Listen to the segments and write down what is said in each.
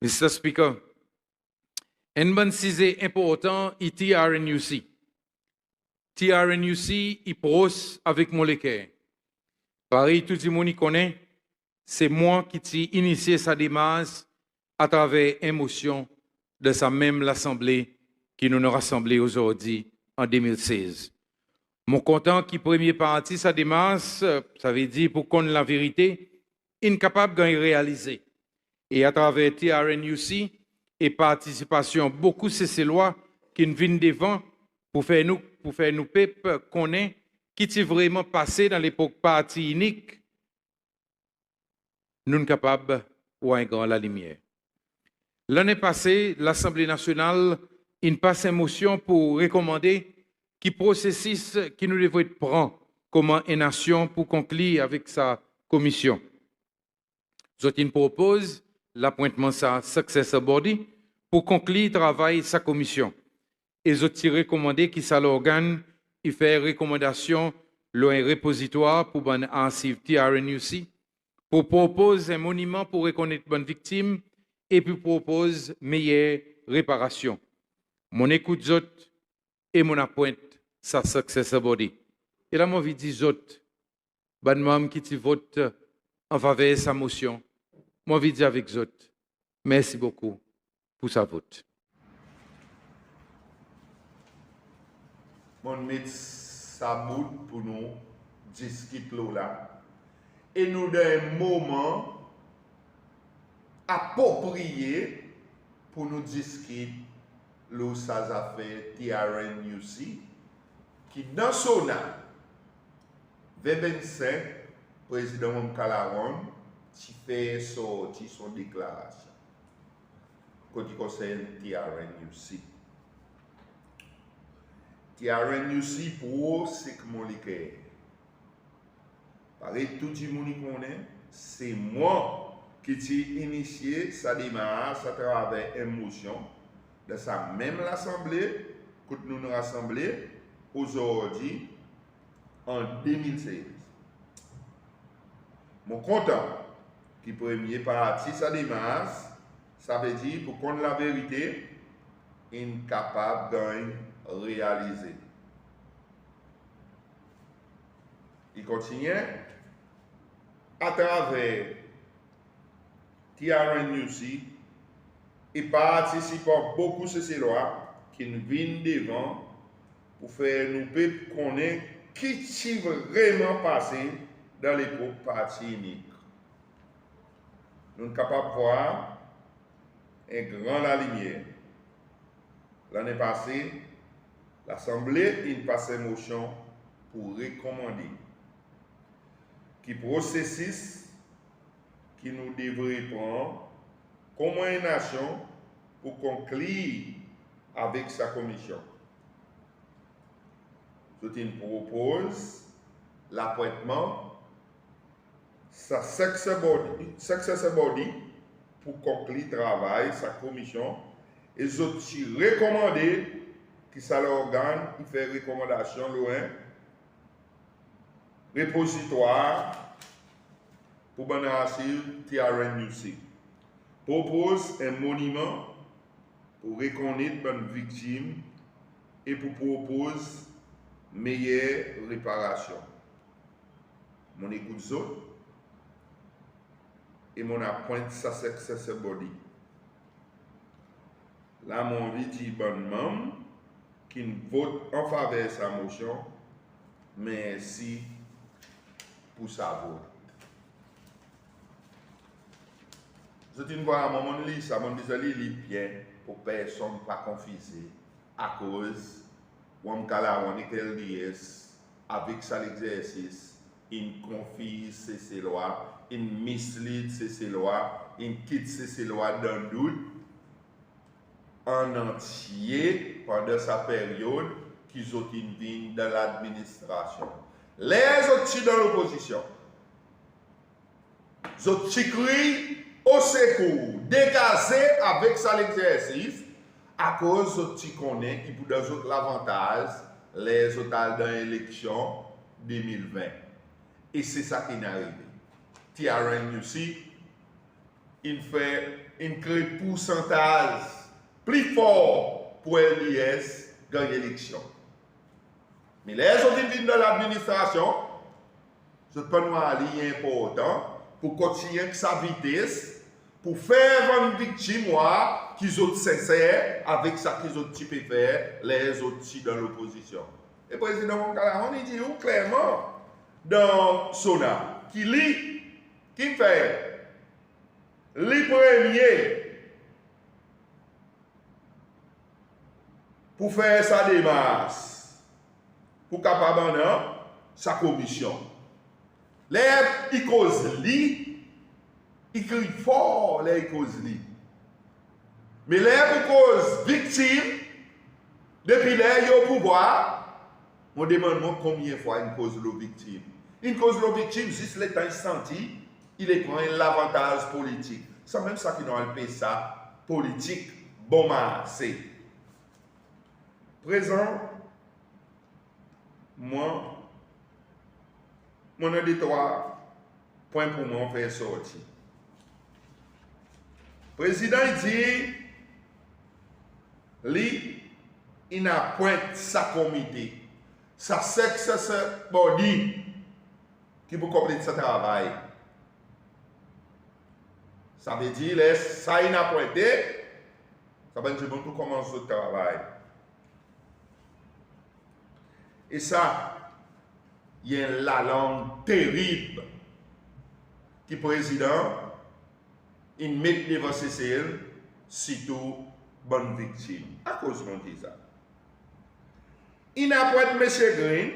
Mr. Speaker, un bon sujet important est TRNUC. TRNUC est proche avec mon équipe. Pareil, tout le monde connaît, c'est moi qui ai initié sa démarche à travers émotion de sa même l'Assemblée qui nous a rassemblés aujourd'hui en 2016. Mon content qui premier parti sa démarche, ça veut dire pour qu'on la vérité, incapable de réaliser. Et à travers TRNUC et participation, beaucoup de ces lois qui viennent devant pour faire nous peuple connaître qui est vraiment passé dans l'époque parti unique, nous sommes capables de un grand la lumière. L'année passée, l'Assemblée nationale a passé une motion pour recommander qui processus qui nous devons prendre comme une nation pour conclure avec sa commission. Zotin propose l'appointement de sa successor body pour conclure le travail de sa commission. Et Zotin recommandé que ça l'organe il fait recommandation le repositoire pour ban archive TRNUC pour proposer un monument pour reconnaître bonnes victimes et puis propose meilleure réparation. Mon écoute zot et mon appointe sa successor body. Et là, mon vie dit zot, ban mam qui ti vote en faveur de sa motion. Mon vie dit avec zot. Merci beaucoup pour sa vote. Mon met sa bout pour nous discuter là. Et nous dans un moment approprié pour nous discuter le ça fait TRNUC qui dans son âme 25 président Mkalawan qui fait sortir son déclaration côté conseil TRNUC. TRNUC pour c'est que mon liqueur. Pareil, tout le monde connaît, c'est moi qui ai initié sa démarche à travers émotion de sa même l'Assemblée que nous nous rassemblons aujourd'hui en 2016. Mon content qui premier parti sa démarche, ça veut dire pour qu'on la vérité, incapable de réaliser. Il continue à travers TRNUC et participant beaucoup de ces lois qui nous viennent devant pour faire nous connaître qui s'est vraiment passé dans l'époque parti unique. Nous sommes capables de voir un grand la lumière. L'année passée, l'Assemblée a passé une motion pour recommander qui processus qui nous devrait prendre comme une nation pour conclure avec sa commission. Je propose l'appointement sa successor body pour conclure le travail, sa commission, et je recommandé que ça l'organe, il fait recommandation loin repositoire pour banasser TRNUC. Propose un monument pour reconnaître les victimes et pour proposer meilleure réparation. Mon écoute ça et mon appointe sa successor body. Là, mon vie dit bon membre qui vote en faveur de sa motion. Merci pour sa vote. Je dis à un moment donné, ça m'a dit bien pour personne pas confuser à cause on avec ça l'exercice, il confie ces lois, il mislead ces lois, il quitte ces lois d'un doute en entier pendant sa période qu'ils ont été dans l'administration. Les autres dans l'opposition, les autres crient au secours, dégazés avec ça l'exercice, à cause de ce qu'on connaît, qui pour d'autres l'avantage, les autres dans l'élection 2020. Et c'est ça qui est arrivé. TRNUC il fait un pourcentage plus fort pour LDS gagner l'élection. Mais les autres qui viennent dans l'administration, ce n'est pas important pour continuer avec sa vitesse, pour faire une victime qu'ils ont sincère avec ça qu'ils ont typé faire les autres dans l'opposition. Et le président Moncalaron, il dit clairement dans Sona, qui lit, qui fait les premiers pour faire sa démarche, pour capable sa commission. Les ils causent li, ils crient fort les causes li. Mais les causes victimes, depuis les au pouvoir, on demande combien de fois une cause de victime. Une cause de victime, juste le temps senti, il est prend l'avantage politique. C'est même ça qui nous appelle ça politique bon marché. Présent, moi, mon auditoire, point pour moi, faire sortir. Le président dit, lui, il n'a point sa comité, sa successor body qui peut compléter ce travail. Ça veut dire, ça il a pointé, ça veut dire pour commencer le travail. Et ça, il y a la langue terrible qui président, il met devant ses ailes, surtout bonne victime. À cause de ça. Il n'a pas de M. Green,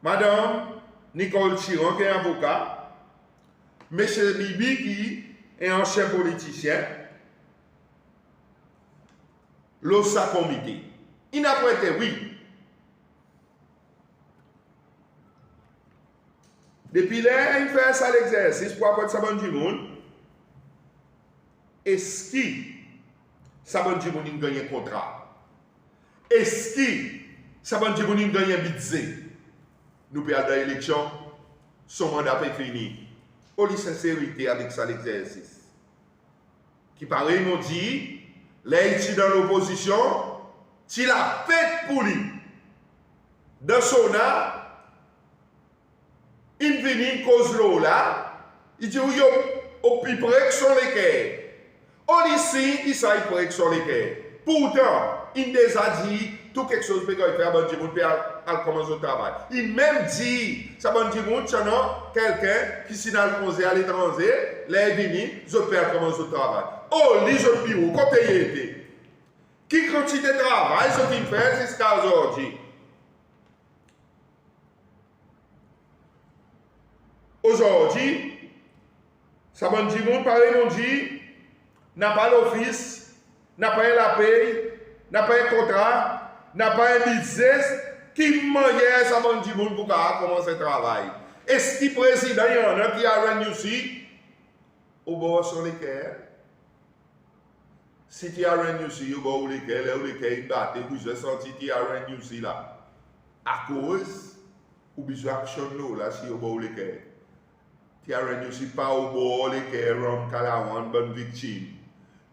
Madame Nicole Chiron, qui est avocat, M. Bibi, qui est ancien politicien, l'OSA comité. Il n'a pas été, oui. Depuis là, il fait ça l'exercice pour apporter ça du monde. Est-ce que ça du monde gagne un contrat? Est-ce que ça du monde gagne un budget? Nous perdons l'élection, son mandat est fini. On a sincérité avec ça l'exercice. Qui pareil m'ont dit, là il est dans l'opposition, tu l'as fait pour lui. Dans son âme, il vient une cause là, il dit, oui, au plus près que sont les quais. On ici, il s'est près que sont les quais. Pourtant, il déjà dit, tout quelque chose peut faire, bon Dieu, peut commencer au travail. Il même dit, ça bon Dieu, quelqu'un qui s'est dans le conseil à l'étranger, les vini, je peux commencer au travail. Oh, les autres bureaux, quand il était, qui quantité de travail, ce qu'il fait jusqu'à aujourd'hui. Aujourd'hui, ça m'a dit, mon pareil m'ont dit, n'a pas l'office, n'a pas la paye, n'a pas un contrat, n'a pas un business, qui mangeait ça m'a dit, pour commencer le travail. Est-ce que le président, il y en a qui a rendu aussi, au bord sur les quais? Si tu as rendu aussi, au bord les quais, il bat, et vous avez senti que tu as rendu aussi là. À cause, ou besoin d'action là, si au bord les quais. Tu as réussi pas au bord lesquels Rom Kalawan bonne victime.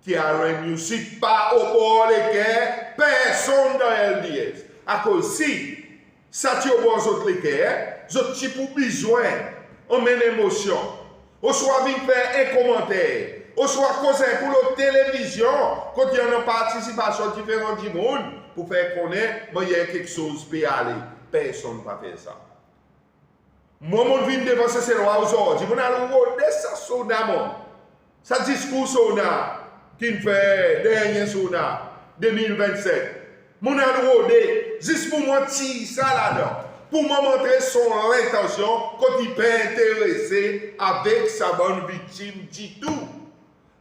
Tu as réussi pas au bord lesquels personne dans LDS. À cause si ça tu au bord autres lesquels, je suis pour besoin, on met l'émotion. On soit vite faire un commentaire. On soit causé pour la télévision quand il y a une participation différente du monde pour faire connaître qu'il y a quelque chose qui peut aller. Personne ne va faire ça. Moi, je viens devant ces lois aujourd'hui. Je vais regarder ça sonamment. Ça discours sona qui fait dernier sona 2027. Je vais regarder juste pour moi tirer ça là-dedans. Pour me montrer son intention quand il peut intéresser avec sa bonne victime du tout.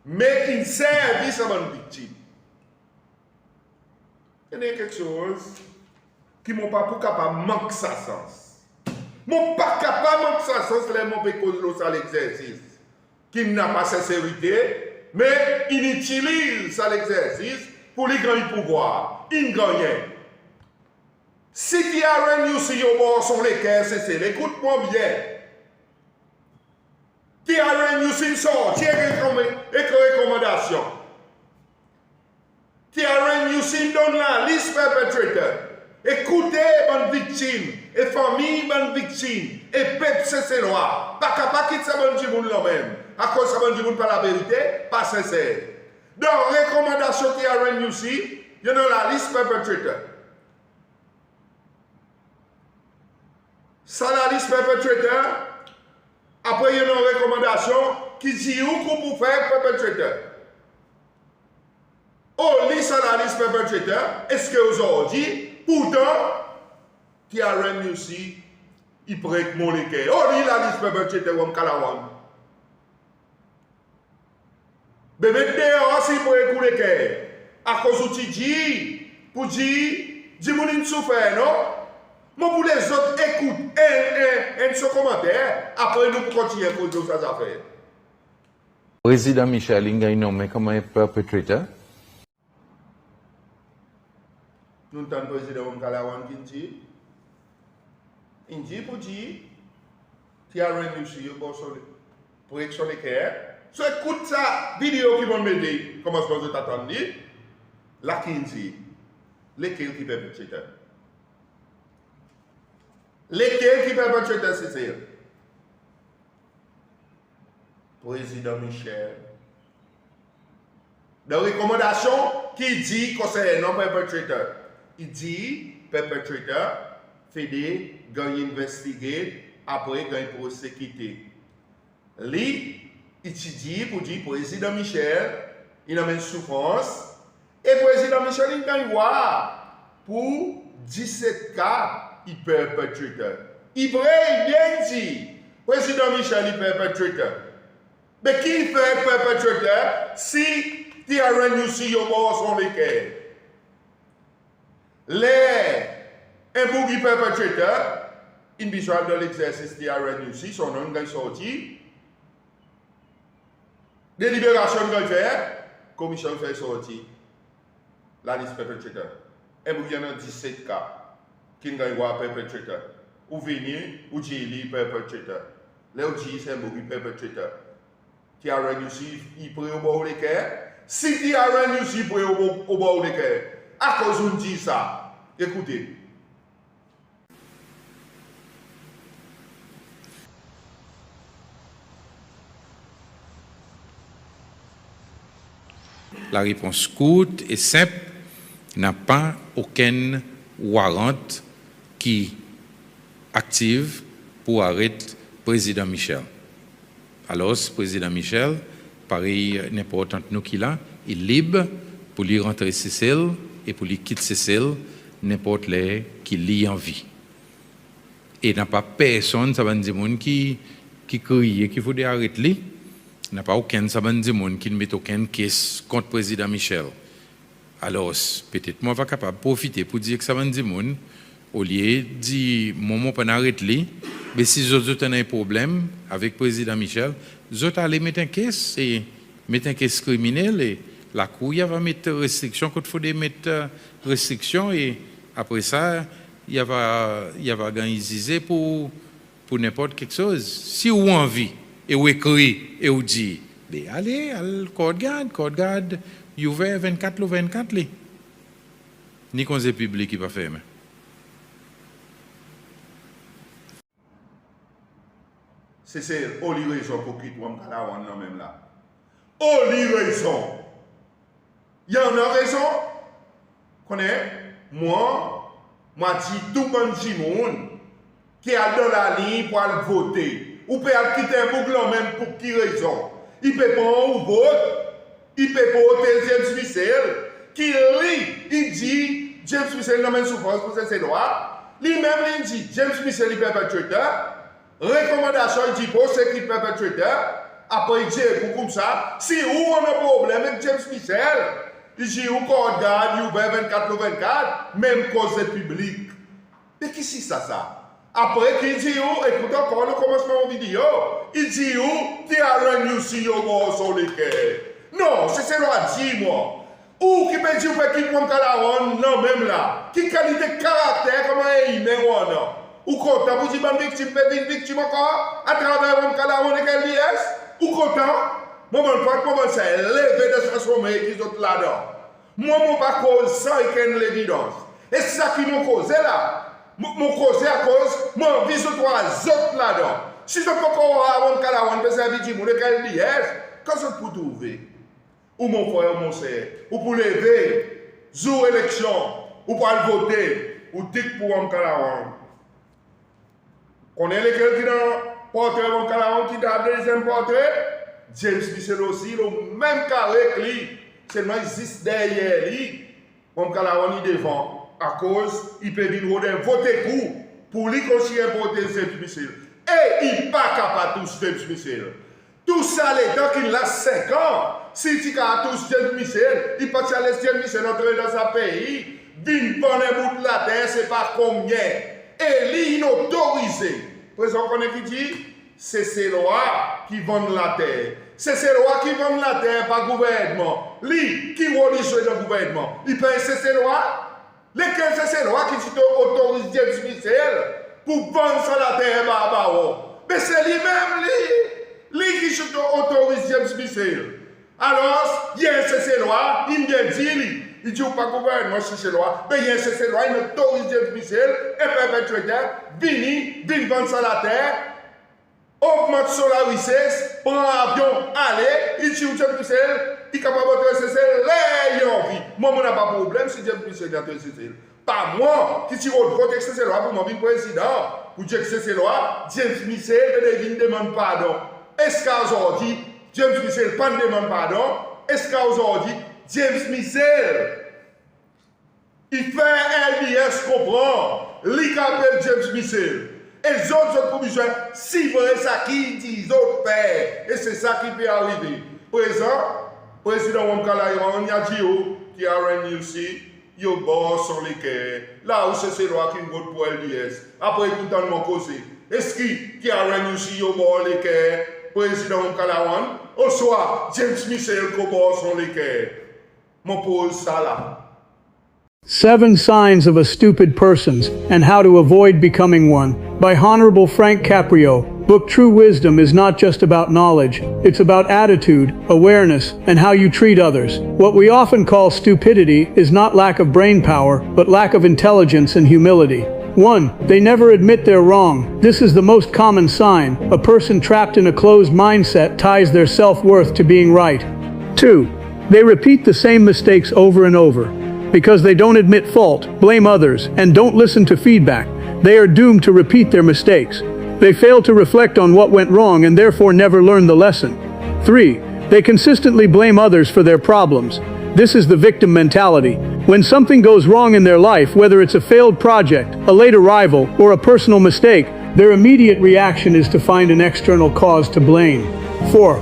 Mais il servit sa bonne victime. Il y a quelque chose qui ne m'a pas pour capable manquer sa sens. Mon pas capable de ça, c'est mon pécose à l'exercice. Qui n'a pas sincérité, mais il utilise ça l'exercice pour lui gagner pouvoir. Il gagne. Si tu as réuni sur le bord sur lesquels c'est écoute-moi bien. TRNUC sorti et recommandation. TRNUC donne la liste perpétrateur. Écoutez, bonne victime, et famille, bonne victime, et peuple, c'est loi. Pas capable de quitter ça, bonne monde là-même. À cause ça, bonne monde, pas la vérité, pas sincère. Dans la recommandation TRNUC, il y a la liste perpétrateur. Ça, la liste perpétrateur, après, il y a une recommandation qui dit où qu'on peut faire perpétrateur. Oh, liste à la liste perpétrateur, est-ce que aujourd'hui, pourtant, TRNUC, il prête mon léquer. Oh, il la liste perpétrateur comme Kalawan. Mais maintenant, si vous écoutez léquer, à cause où tu dis, pour dire, dis-moi souffert, non? Moi, pour les autres, écoute, un seul commentaire, après nous continuons à cause de ça affaires. Président Michel, il a nommé comme un perpétrateur. Nous avons le président Mkalawan qui dit, il dit pour dire, TRNUC, pour être sur les cœurs, so écoute ça, vidéo qui vont m'aider, comment est-ce que vous attendez, là qui dit, lesquels qui perpétrateur. Lesquels qui perpétrateur, c'est président Michel. De recommandation qui dit concernant perpétrateur. Il dit perpétrateur fait des gagner investiguer après gagner prosécuter. Lui étudie pour dire président Michel il a une souffrance et président Michel il gagne pour 17 cas il perpétrateur. Il vrai bien dit président Michel il perpétrateur. Mais qui fait perpétrateur si TRNUC yo mort son léquer? Les imbougi perpétrateur, une visual de l'exercice TRNUC, son nom est sorti. Délibération de faire, commission fait sortir la liste perpétrateur. Imbougi en a 17 cas qui n'ont pas perpétrateur. Ou venir, ou dire perpétrateur. Là, ou dire c'est imbougi perpétrateur. TRNUC, il prend au bord des cœurs. Si TRNUC prend au bord des cœurs, à cause on dit ça, écoutez. La réponse courte et simple n'a pas aucun warrant qui active pour arrêter le président Michel. Alors, le président Michel, pareil, n'importe nous qui là, il est libre pour lui rentrer Cécile et pour lui quitter Cécile, n'importe les qui lit en vie. Et n'a pas personne, ça va dire qui crie qu'il faut arrêter lui. N'a pas aucun ça va dire qui ne met aucun caisse contre le président Michel. Alors, peut-être moi, je vais capable de profiter pour dire que ça va dire au lieu de dire, moi, je ne arrête lui. Mais si vous avez un problème avec le président Michel, vous allez mettre un caisse et mettre un caisse criminel et la Cour va mettre restriction quand il faut mettre restriction et après ça, il va gagner pour n'importe quelque chose. Si vous avez envie et vous écrit et vous dit, allez, code garde, vous ouvert 24 le 24 li. Ni conseil public qui va faire. C'est au lieu raison pour quitter moi même là. Au lieu raison. Il y en a raison. Connais moi dit tout bon monde qui a dans la ligne pour aller voter. Ou peut quitter un bouclon même pour qui raison. Il peut pas ou vote. Il peut pas voter James Michel qui lit, il dit James Michel n'a même souffrance pour ses droits. Lui-même il dit James Michel est perpétrateur. Recommandation, il dit pour ce qui est perpétrateur. Après, il dit comme ça, si on a un problème avec James Michel, il dit ou qu'on garde, il ouvert 24 le 24, même cause publique. Mais qui c'est ça? Après, il dit écoute encore le commencement de la vidéo, il dit TRNUC, sur les quais. Non, c'est ce qu'on dit, moi. Ou qui peut dire qu'il peut quitter mon Kalawan, non, même là. Qui qualité de caractère, comment il est, non? Ou content pour dire bonne victime, une victime encore, à travers un cadavre de quel liesse? Ou content? Moi, c'est lever de se transformer qui sont là-dedans. Moi, je ne pas cause ça et qu'il y a l'évidence. Et c'est ça qui m'a causé là. M'a causé à cause, moi, je vis sur trois autres là-dedans. Si je ne peux pas avoir un cadavre, je peux servir de quel liesse, quand je peux trouver? Ou mon frère, mon sœur, ou pour lever, jour élection, ou pour aller voter, ou dire pour un cadavre. Connaissez lequel qui dans portrait mon cadavre qui dans le deuxième portrait? James Michel aussi, le même carré que lui, seulement il existe derrière lui. Mon cadavre est devant, à cause, il peut venir voter pour lui continuer à voter James Michel. Et il n'est pas capable de tous James Michel. Tout ça, les temps qu'il a 5 ans, si tu as tous James Michel, il peut aller James Michel entrer dans sa pays, vine pendant un bout de la terre, c'est pas combien. Et lui, il est autorisé. Le président connaît qui dit, c'est ces lois qui vendent la terre. C'est ces lois qui vendent la terre par gouvernement. Lui, qui religieux dans le gouvernement, il paye ces lois. Lesquelles c'est ces lois qui autorisent James Michel pour vendre ça la terre par mais c'est lui-même, lui qui autorise James Michel. Alors, il y a ces lois, il vient dire, il dit pas gouvernement sur ces lois, mais il y a ces lois, il autorise James Michel, et perpétuateur, vini vendre ça la terre, augmente son la richesse, prend l'avion, allez, il dit James Michel, il est capable de cesser les envies. Moi, je n'ai pas de problème si James Michel a cesser. Pas moi qui tire au côté de ces lois pour mon président, pour dire que ces lois, James Michel ne demande pardon. Est-ce qu'aujourd'hui, James Michel ne demande pardon? Est-ce qu'aujourd'hui, James Michel, il fait un LBS comprend, il appelle James Michel. Et les autres provisions, si vous avez ça qui dit, les autres pères, et c'est ça qui peut arriver. Président Wamkala, on a dit qui a réuni aussi, il y a sur les quais. Là où c'est ces lois qui votent pour LBS. Après, il y a mon causé. Est-ce qui a réuni aussi, il y a les quais? Président Kalawan, au soir, James Michel Kobo sont les quais. Mon pose ça là. 7 Signs of a Stupid Person and How to Avoid Becoming One by Honorable Frank Caprio. Book True Wisdom is not just about knowledge, it's about attitude, awareness, and how you treat others. What we often call stupidity is not lack of brain power, but lack of intelligence and humility. 1. They never admit they're wrong. This is the most common sign. A person trapped in a closed mindset ties their self-worth to being right. 2. They repeat the same mistakes over and over. Because they don't admit fault, blame others, and don't listen to feedback, they are doomed to repeat their mistakes. They fail to reflect on what went wrong and therefore never learn the lesson. 3. They consistently blame others for their problems. This is the victim mentality. When something goes wrong in their life, whether it's a failed project, a late arrival, or a personal mistake, their immediate reaction is to find an external cause to blame. 4.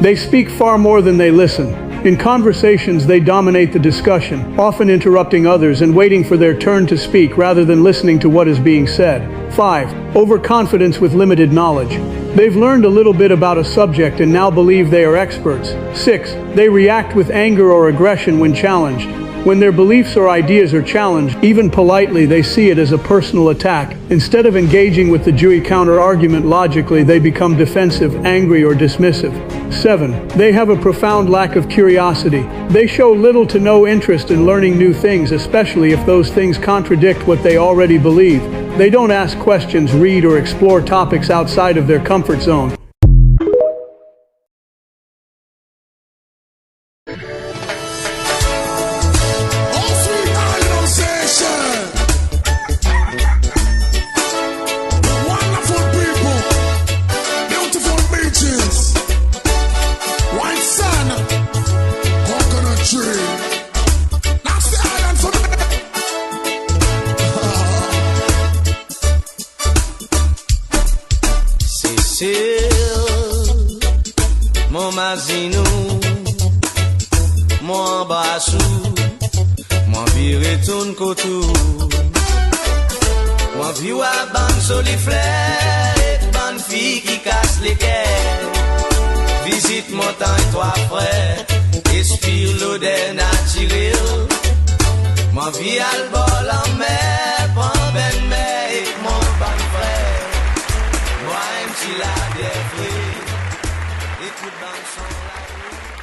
They speak far more than they listen. In conversations, they dominate the discussion, often interrupting others and waiting for their turn to speak rather than listening to what is being said. 5. Overconfidence with limited knowledge. They've learned a little bit about a subject and now believe they are experts. 6. They react with anger or aggression when challenged. When their beliefs or ideas are challenged, even politely, they see it as a personal attack. Instead of engaging with the Dewey counter-argument logically, they become defensive, angry, or dismissive. 7. They have a profound lack of curiosity. They show little to no interest in learning new things, especially if those things contradict what they already believe. They don't ask questions, read, or explore topics outside of their comfort zone. Mon mazinou, mon bassou, mon viré tourne kotou, mon vieux à ban solifleur, ban fille qui casse les cœurs. Visite montagne, toi frère, expire l'odeur naturelle. Mon vie à le bol en mer, prends ben mer et mon ban la des fruits. Écoute dans le son la nuit.